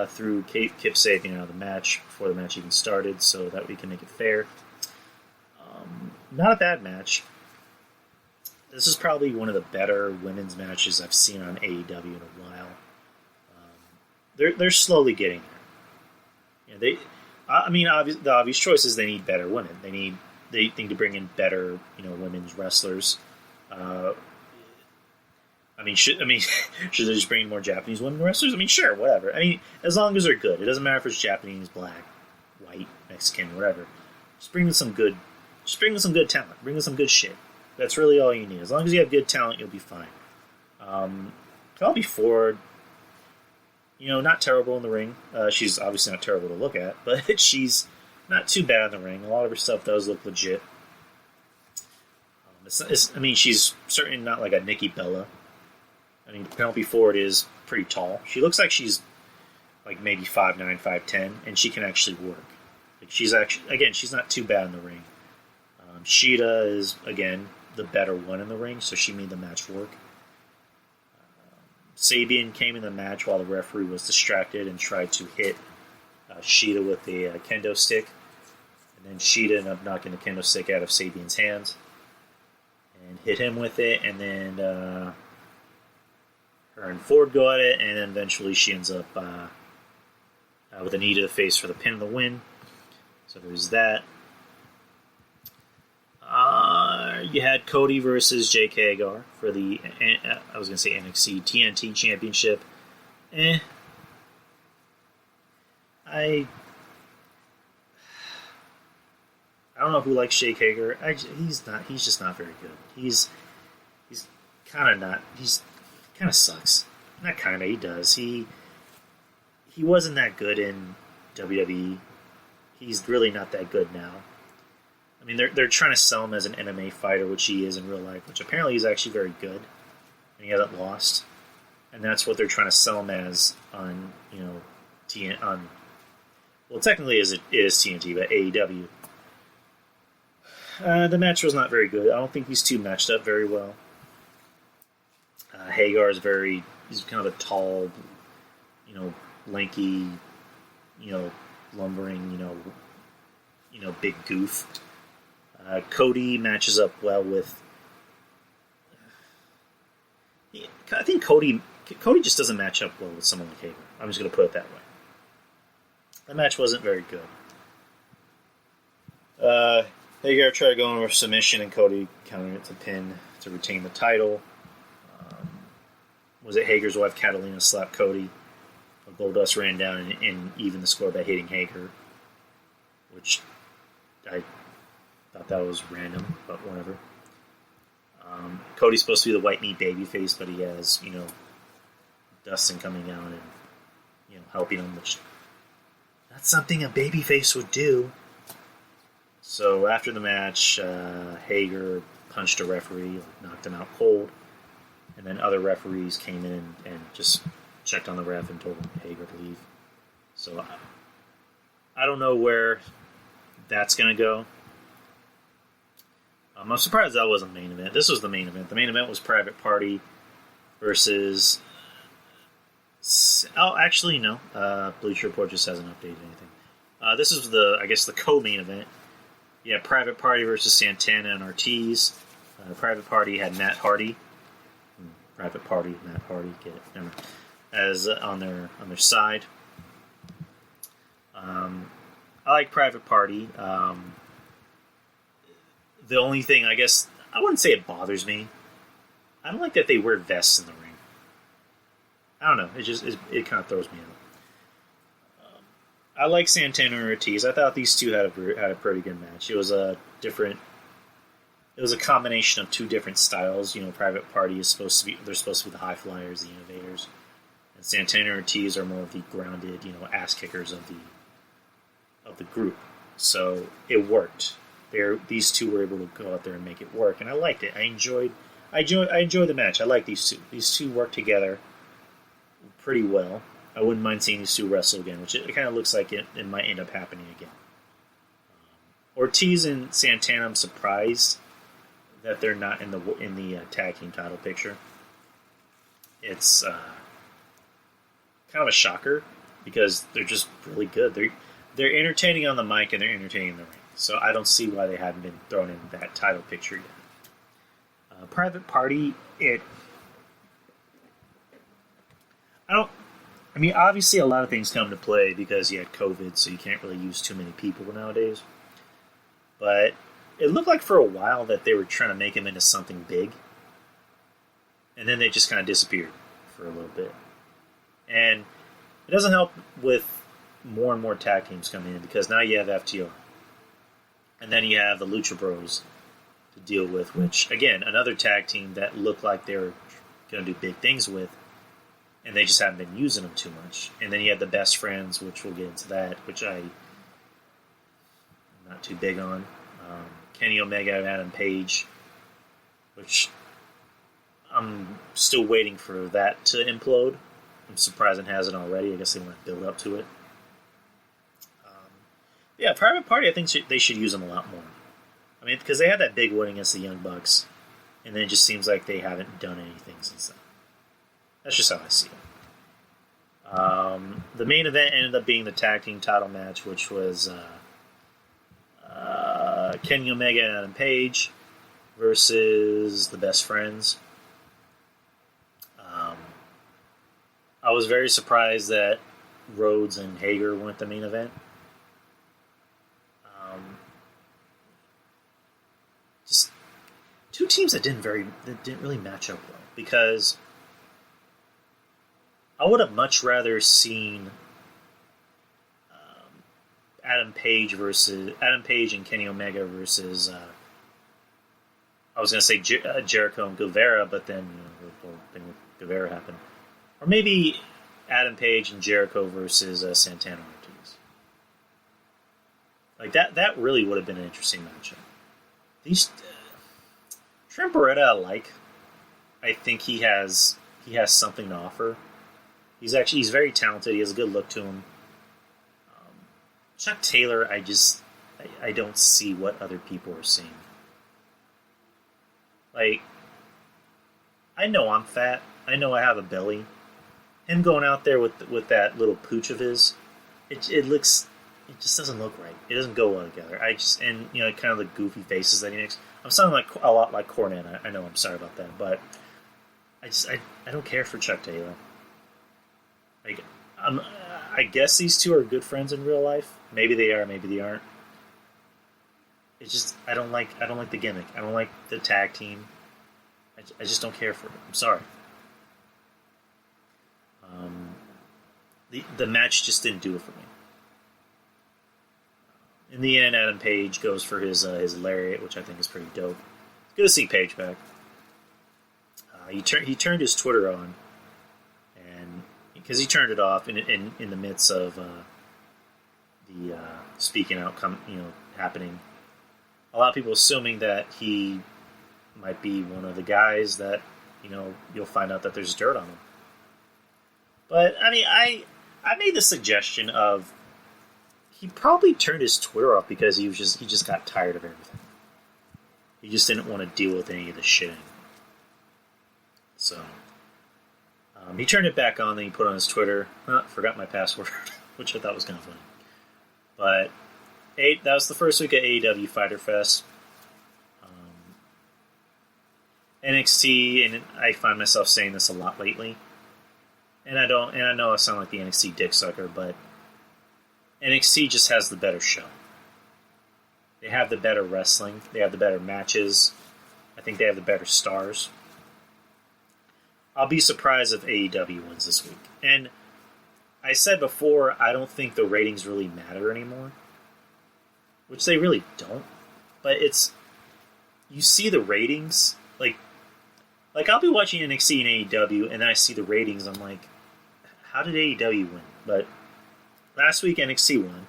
threw Kip Sabian out of the match before the match even started, so that we can make it fair. Not a bad match. This is probably one of the better women's matches I've seen on AEW in a while. They're slowly getting there. The obvious choice is they need better women. They need to bring in better, women's wrestlers. Should they just bring in more Japanese women wrestlers? Sure, whatever. As long as they're good. It doesn't matter if it's Japanese, black, white, Mexican, whatever. Just bring in some good talent. Bring in some good shit. That's really all you need. As long as you have good talent, you'll be fine. Penelope Ford, not terrible in the ring. She's obviously not terrible to look at, but she's not too bad in the ring. A lot of her stuff does look legit. She's certainly not like a Nikki Bella. Penelope Ford is pretty tall. She looks like she's like maybe 5'9", 5'10", and she can actually work. She's not too bad in the ring. Shida is, again, the better one in the ring, so she made the match work. Sabian came in the match while the referee was distracted and tried to hit Shida with a kendo stick. And then Shida ended up knocking the kendo stick out of Sabian's hands and hit him with it. And then her and Ford go at it, and then eventually she ends up with a knee to the face for the pin and the win. So there's that. You had Cody versus Jake Hagar for the, NXT TNT Championship. I don't know who likes Jake Hagar. He's just not very good. He's kind of sucks. Not kind of, he does. He wasn't that good in WWE. He's really not that good now. They're trying to sell him as an MMA fighter, which he is in real life, which apparently he's actually very good, and he hasn't lost. And that's what they're trying to sell him as on, well, technically it is TNT, but AEW. The match was not very good. I don't think these two matched up very well. Hagar is he's kind of a tall, lanky, lumbering, big goof. Cody matches up well with. I think Cody just doesn't match up well with someone like Hagar. I'm just going to put it that way. The match wasn't very good. Hagar tried going for submission, and Cody countered it to pin to retain the title. Was it Hager's wife Catalina slapped Cody? Goldust ran down and evened the score by hitting Hager, which I thought that was random, but whatever. Cody's supposed to be the white meat babyface, but he has, Dustin coming out and, helping him, which that's something a babyface would do. So after the match, Hager punched a referee, knocked him out cold, and then other referees came in and just checked on the ref and told Hager to leave. So I don't know where that's going to go. I'm surprised that wasn't the main event. This was the main event. The main event was Private Party versus... Oh, actually, no. Bleacher Report just hasn't updated anything. This is the co-main event. Yeah, Private Party versus Santana and Ortiz. Private Party had Matt Hardy. Private Party, Matt Hardy, get it? Never mind. As on their side. I like Private Party. The only thing, I guess, I wouldn't say it bothers me. I don't like that they wear vests in the ring. I don't know. It kind of throws me out. I like Santana and Ortiz. I thought these two had a pretty good match. It was a combination of two different styles. Private Party they're supposed to be the high flyers, the innovators, and Santana and Ortiz are more of the grounded, ass kickers of the group. So it worked. These two were able to go out there and make it work, and I liked it. I enjoyed the match. I like these two. These two work together pretty well. I wouldn't mind seeing these two wrestle again, which it kind of looks like it might end up happening again. Ortiz and Santana, I'm surprised that they're not in the tag team title picture. It's kind of a shocker because they're just really good. They're entertaining on the mic and they're entertaining in the ring. So I don't see why they haven't been thrown in that title picture yet. Private Party, obviously a lot of things come into play because you had COVID, so you can't really use too many people nowadays. But it looked like for a while that they were trying to make him into something big. And then they just kind of disappeared for a little bit. And it doesn't help with more and more tag teams coming in because now you have FTR. And then you have the Lucha Bros to deal with, which, again, another tag team that looked like they were going to do big things with, and they just haven't been using them too much. And then you have the Best Friends, which we'll get into that, which I'm not too big on. Kenny Omega and Adam Page, which I'm still waiting for that to implode. I'm surprised it hasn't already. I guess they want to build up to it. Yeah, Private Party, I think they should use them a lot more. Because they had that big win against the Young Bucks, and then it just seems like they haven't done anything since then. That's just how I see it. The main event ended up being the tag team title match, which was Kenny Omega and Adam Page versus the Best Friends. I was very surprised that Rhodes and Hager weren't the main event. Just two teams that didn't really match up well, because I would have much rather seen Adam Page and Kenny Omega versus I was going to say Jericho and Guevara, but then the whole thing with Guevara happened. Or maybe Adam Page and Jericho versus Santana Ortiz. Like that really would have been an interesting matchup. These Trent Beretta, I think he has something to offer. He's very talented. He has a good look to him. Chuck Taylor, I don't see what other people are seeing. Like, I know I'm fat. I know I have a belly. Him going out there with that little pooch of his, it just doesn't look right. It doesn't go well together. And kind of the goofy faces that he makes. I'm sounding a lot like Cornette. I know. I'm sorry about that, but I don't care for Chuck Taylor. Like, I guess these two are good friends in real life. Maybe they are. Maybe they aren't. It's just I don't like the gimmick. I don't like the tag team. I just don't care for it. I'm sorry. The match just didn't do it for me. In the end, Adam Page goes for his lariat, which I think is pretty dope. It's good to see Page back. He turned his Twitter on, and because he turned it off in the midst of the speaking out happening, a lot of people assuming that he might be one of the guys that, you'll find out that there's dirt on him. But, I mean, I made the suggestion of he probably turned his Twitter off because he just got tired of everything. He just didn't want to deal with any of the shitting. So, he turned it back on, then he put on his Twitter, forgot my password, which I thought was kind of funny. But that was the first week of AEW Fyter Fest. NXT, and I find myself saying this a lot lately, and I know I sound like the NXT dick sucker, but NXT just has the better show. They have the better wrestling. They have the better matches. I think they have the better stars. I'll be surprised if AEW wins this week. And I said before, I don't think the ratings really matter anymore. Which they really don't. But you see the ratings, like I'll be watching NXT and AEW, and then I see the ratings, I'm like, how did AEW win? But last week NXT won.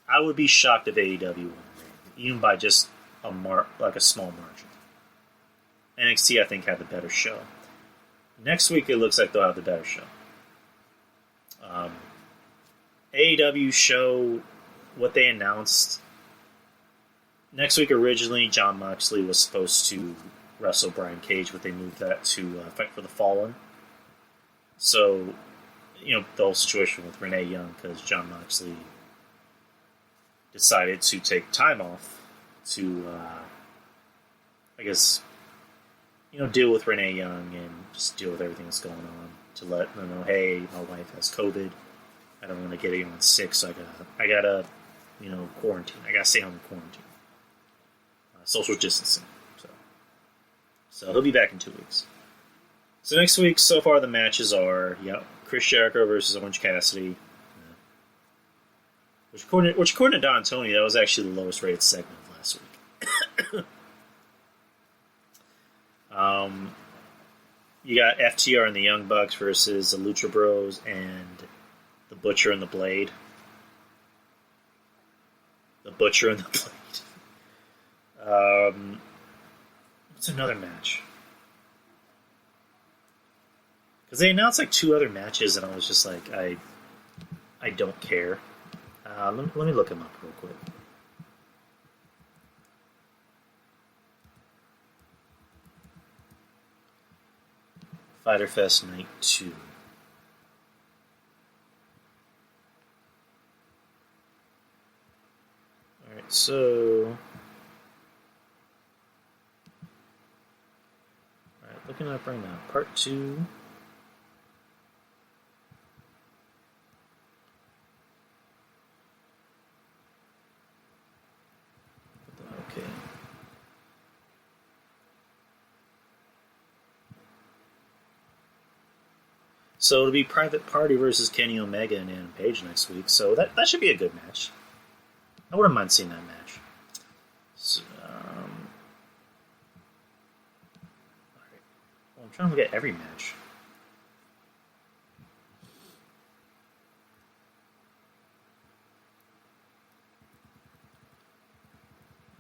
I would be shocked if AEW won, even by just a small margin. NXT, I think, had the better show. Next week, it looks like they'll have the better show. AEW show, what they announced. Next week, originally, Jon Moxley was supposed to wrestle Brian Cage, but they moved that to Fight for the Fallen. So, the whole situation with Renee Young, because Jon Moxley decided to take time off to, deal with Renee Young and just deal with everything that's going on, to let them know, hey, my wife has COVID. I don't want to get anyone sick, so I gotta quarantine. I gotta stay home in quarantine. Social distancing. So he'll be back in 2 weeks. So next week, so far the matches are, Chris Jericho versus Orange Cassidy. Which according to Don Tony, that was actually the lowest rated segment of last week. You got FTR and the Young Bucks versus the Lucha Bros and the Butcher and the Blade. The Butcher and the Blade. What's another match? Because they announced like 2 other matches, and I was just like, I don't care. Let me look them up real quick. Fyter Fest Night 2. Alright, so... Alright, looking up right now. Part 2... Okay. So it'll be Private Party versus Kenny Omega and Adam Page next week. So that should be a good match. I wouldn't mind seeing that match. So, all right. Well, I'm trying to look at every match.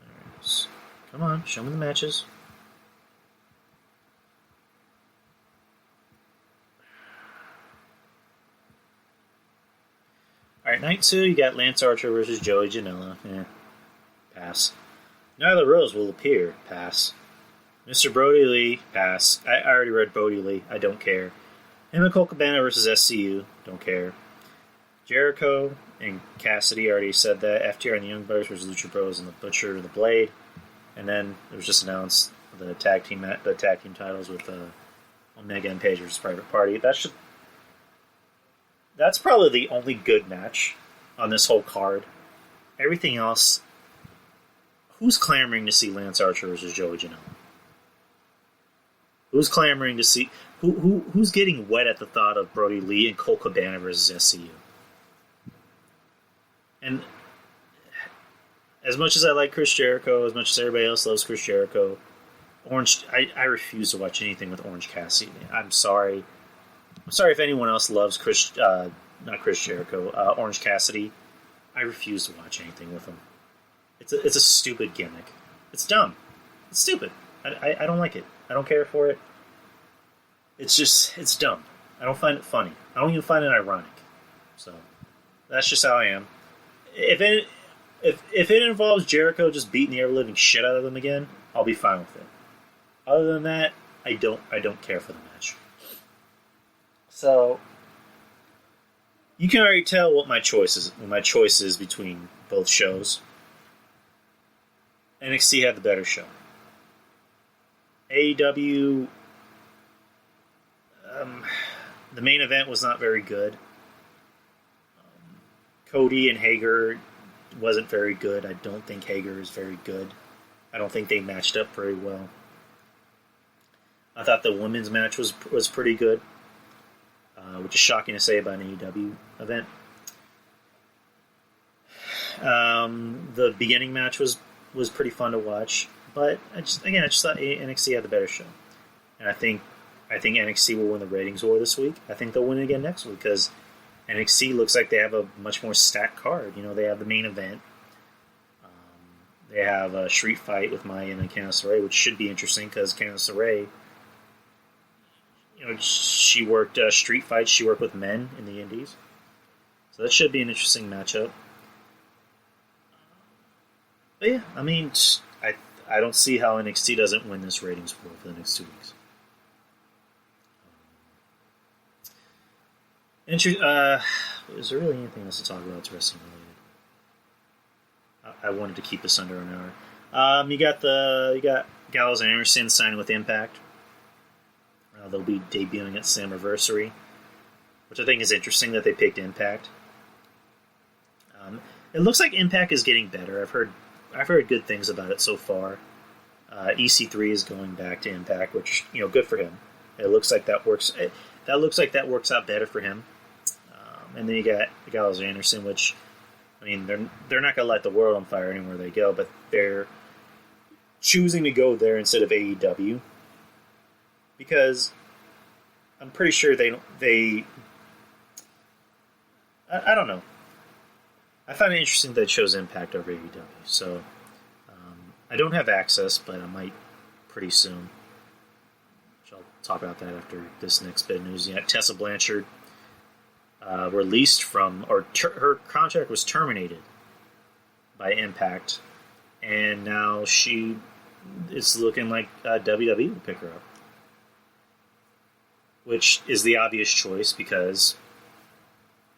All right. So, come on, show me the matches. Alright, night 2, you got Lance Archer versus Joey Janela. Pass. Nyla Rose will appear. Pass. Mr. Brody Lee. Pass. I already read Brody Lee. I don't care. Him and Cole Cabana versus SCU. Don't care. Jericho and Cassidy, already said that. FTR and the Young Bucks versus Lucha Bros and the Butcher and the Blade. And then it was just announced the tag team titles with Omega and Page versus Private Party. That's probably the only good match on this whole card. Everything else, who's clamoring to see Lance Archer versus Joey Janela? Who's clamoring to see... Who's getting wet at the thought of Brody Lee and Cole Cabana versus SCU? And as much as I like Chris Jericho, as much as everybody else loves Chris Jericho, I refuse to watch anything with Orange Cassidy. I'm sorry. I'm sorry if anyone else loves Orange Cassidy. I refuse to watch anything with them. It's a stupid gimmick. It's dumb. It's stupid. I don't like it. I don't care for it. It's dumb. I don't find it funny. I don't even find it ironic. So that's just how I am. If it involves Jericho just beating the ever-living shit out of them again, I'll be fine with it. Other than that, I don't care for the match. So you can already tell what my choice is between both shows. NXT had the better show. AEW, the main event was not very good. Cody and Hager wasn't very good. I don't think Hager is very good. I don't think they matched up very well. I thought the women's match was pretty good, which is shocking to say about an AEW event. The beginning match was pretty fun to watch, but I just thought NXT had the better show, and I think NXT will win the ratings war this week. I think they'll win it again next week because NXT looks like they have a much more stacked card. You know, they have the main event. They have a street fight with Maya and Candice LeRae, which should be interesting because Candice LeRae, you know, she worked street fights. She worked with men in the Indies, so that should be an interesting matchup. But yeah, I mean, I don't see how NXT doesn't win this ratings war for the next 2 weeks. Is there really anything else to talk about that's wrestling related? I wanted to keep this under an hour. You got Gallows and Anderson signing with Impact. They'll be debuting at Slammiversary, which I think is interesting that they picked Impact. It looks like Impact is getting better. I've heard good things about it so far. EC3 is going back to Impact, which, you know, good for him. It looks like that works. That looks like that works out better for him. And then you got Gallows and Anderson, which, I mean, they're not going to light the world on fire anywhere they go, but they're choosing to go there instead of AEW because I'm pretty sure I don't know. I find it interesting that they chose Impact over AEW. So I don't have access, but I might pretty soon. Which I'll talk about that after this next bit of news. You got Tessa Blanchard released from, or her contract was terminated by Impact, and now it's looking like WWE will pick her up, which is the obvious choice because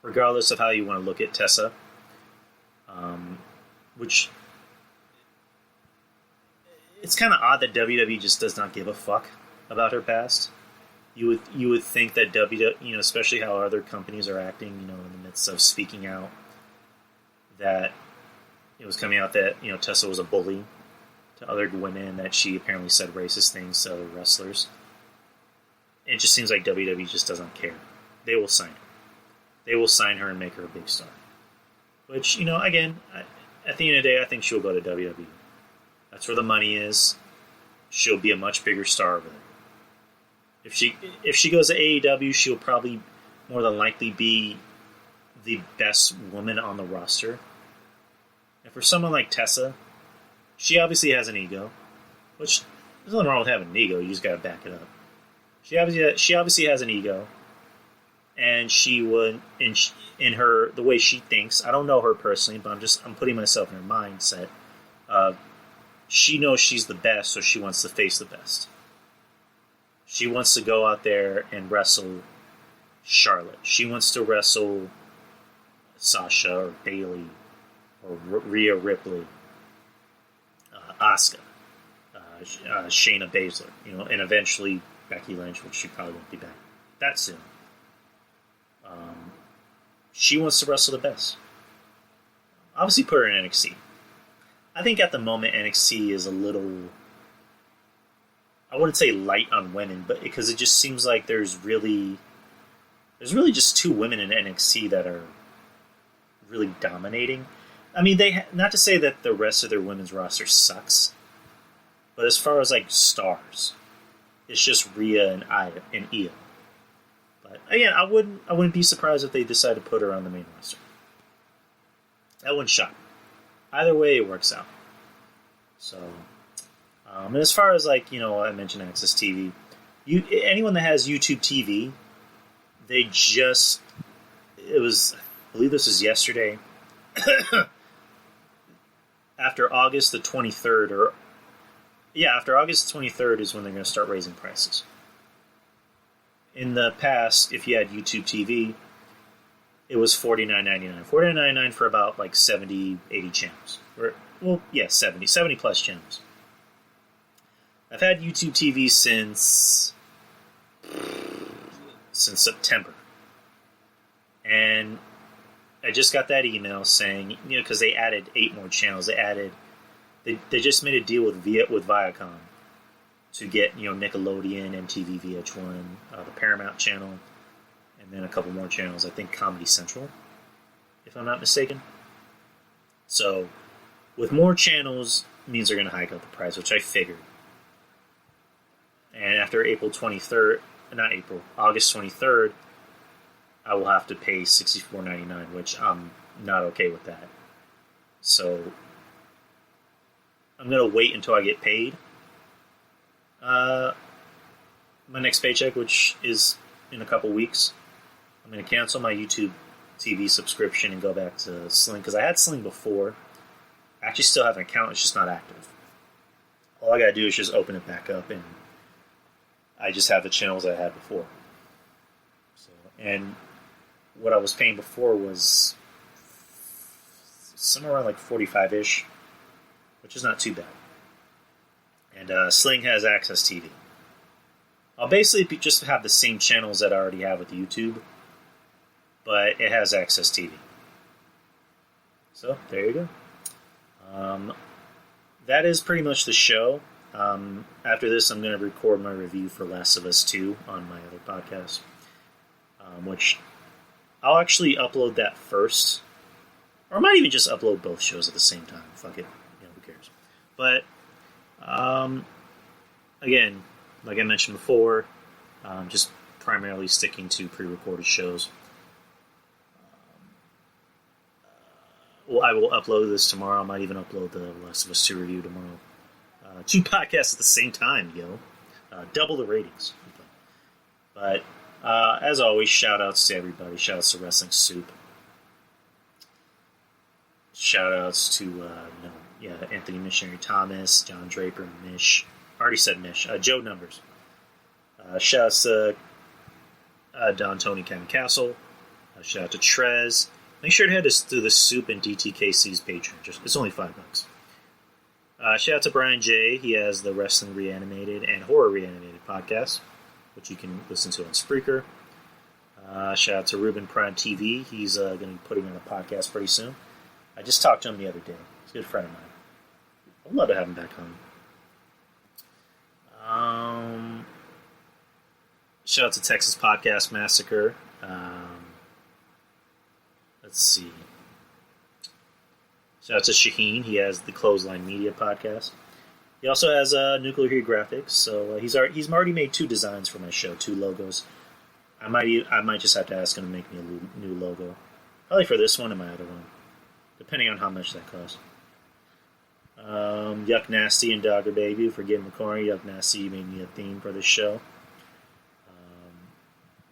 regardless of how you want to look at Tessa, which it's kind of odd that WWE just does not give a fuck about her past. You would think that WWE, especially how other companies are acting, in the midst of speaking out, that it was coming out that Tessa was a bully to other women, and that she apparently said racist things to other wrestlers. It just seems like WWE just doesn't care. They will sign her. They will sign her and make her a big star. Which, again, at the end of the day, I think she'll go to WWE. That's where the money is. She'll be a much bigger star over there. If she goes to AEW, she'll probably more than likely be the best woman on the roster. And for someone like Tessa, she obviously has an ego, which there's nothing wrong with having an ego. You just got to back it up. She obviously has an ego, and she would in her the way she thinks. I don't know her personally, but I'm putting myself in her mindset. She knows she's the best, so she wants to face the best. She wants to go out there and wrestle Charlotte. She wants to wrestle Sasha or Bayley or Rhea Ripley, Asuka, Shayna Baszler, and eventually Becky Lynch, which she probably won't be back that soon. She wants to wrestle the best. Obviously, put her in NXT. I think at the moment NXT is a little, I wouldn't say light on women, but because it just seems like there's really just two women in NXT that are really dominating. I mean, not to say that the rest of their women's roster sucks, but as far as like stars, it's just Rhea and Io. But again, I wouldn't be surprised if they decide to put her on the main roster. That wouldn't shock me. Either way, it works out. So, and as far as I mentioned Access TV. Anyone that has YouTube TV, I believe this was yesterday. After August the 23rd, after August 23rd is when they're going to start raising prices. In the past, if you had YouTube TV, it was $49.99. $49.99 for about 70, 80 channels. 70 plus channels. I've had YouTube TV since September. And I just got that email saying, because they added 8 more channels. They just made a deal with Viacom to get, Nickelodeon, MTV, VH1, the Paramount channel, and then a couple more channels. I think Comedy Central, if I'm not mistaken. So, with more channels means they're going to hike up the price, which I figured. And after August 23rd, I will have to pay $64.99, which I'm not okay with that. So, I'm going to wait until I get paid. My next paycheck, which is in a couple weeks. I'm going to cancel my YouTube TV subscription and go back to Sling, because I had Sling before. I actually still have an account, it's just not active. All I got to do is just open it back up, and I just have the channels I had before. So, and what I was paying before was somewhere around $45-ish, which is not too bad. And Sling has Access TV. I'll basically just have the same channels that I already have with YouTube, but it has Access TV. So, there you go. That is pretty much the show. After this, I'm going to record my review for Last of Us 2 on my other podcast, which I'll actually upload that first. Or I might even just upload both shows at the same time. Fuck it. Who cares? But, again, like I mentioned before, just primarily sticking to pre-recorded shows. I will upload this tomorrow. I might even upload the Last of Us 2 review tomorrow. 2 podcasts at the same time, double the ratings. But, as always, shout-outs to everybody. Shout-outs to Wrestling Soup. Shout-outs to, Anthony Missionary Thomas, John Draper, Mish. I already said Mish. Joe Numbers. Shout-outs to Don Tony Kevin Castle. Shout-out to Trez. Make sure to head to the Soup and DTKC's Patreon. It's only $5. Shout out to Brian J. He has the Wrestling Reanimated and Horror Reanimated podcast, which you can listen to on Spreaker. Shout out to Ruben Prime TV. He's going to be putting on a podcast pretty soon. I just talked to him the other day. He's a good friend of mine. I'd love to have him back on. Shout out to Texas Podcast Massacre. Let's see. Shout out to Shaheen. He has the Clothesline Media podcast. He also has Nuclear Heat Graphics. So he's already made 2 designs for my show, 2 logos. I might just have to ask him to make me a new logo, probably for this one and my other one, depending on how much that costs. Yuck Nasty and Dogger Baby for getting the corner. Yuck Nasty made me a theme for this show.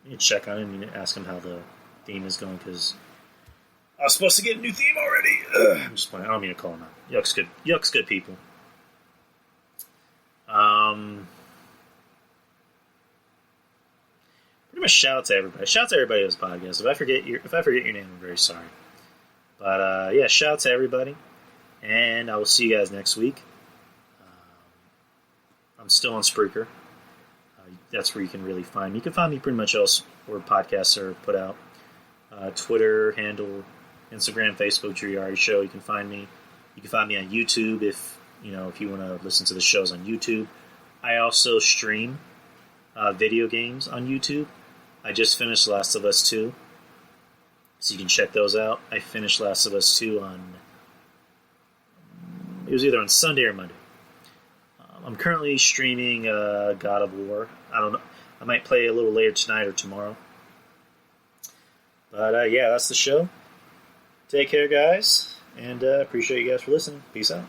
You can check on him and ask him how the theme is going, because I was supposed to get a new theme already. I'm just playing. I don't mean to call him out. Yuck's good. Yuck's good people. Pretty much shout out to everybody. Shout out to everybody on this podcast. If I forget your name, I'm very sorry. But shout out to everybody, and I will see you guys next week. I'm still on Spreaker. That's where you can really find me. You can find me pretty much else where podcasts are put out. Twitter handle, Instagram, Facebook, Drew Yari Show. You can find me. You can find me on YouTube if you want to listen to the shows on YouTube. I also stream video games on YouTube. I just finished Last of Us 2, so you can check those out. I finished Last of Us 2 it was either on Sunday or Monday. I'm currently streaming God of War. I don't know. I might play a little later tonight or tomorrow. But that's the show. Take care, guys. And appreciate you guys for listening. Peace out.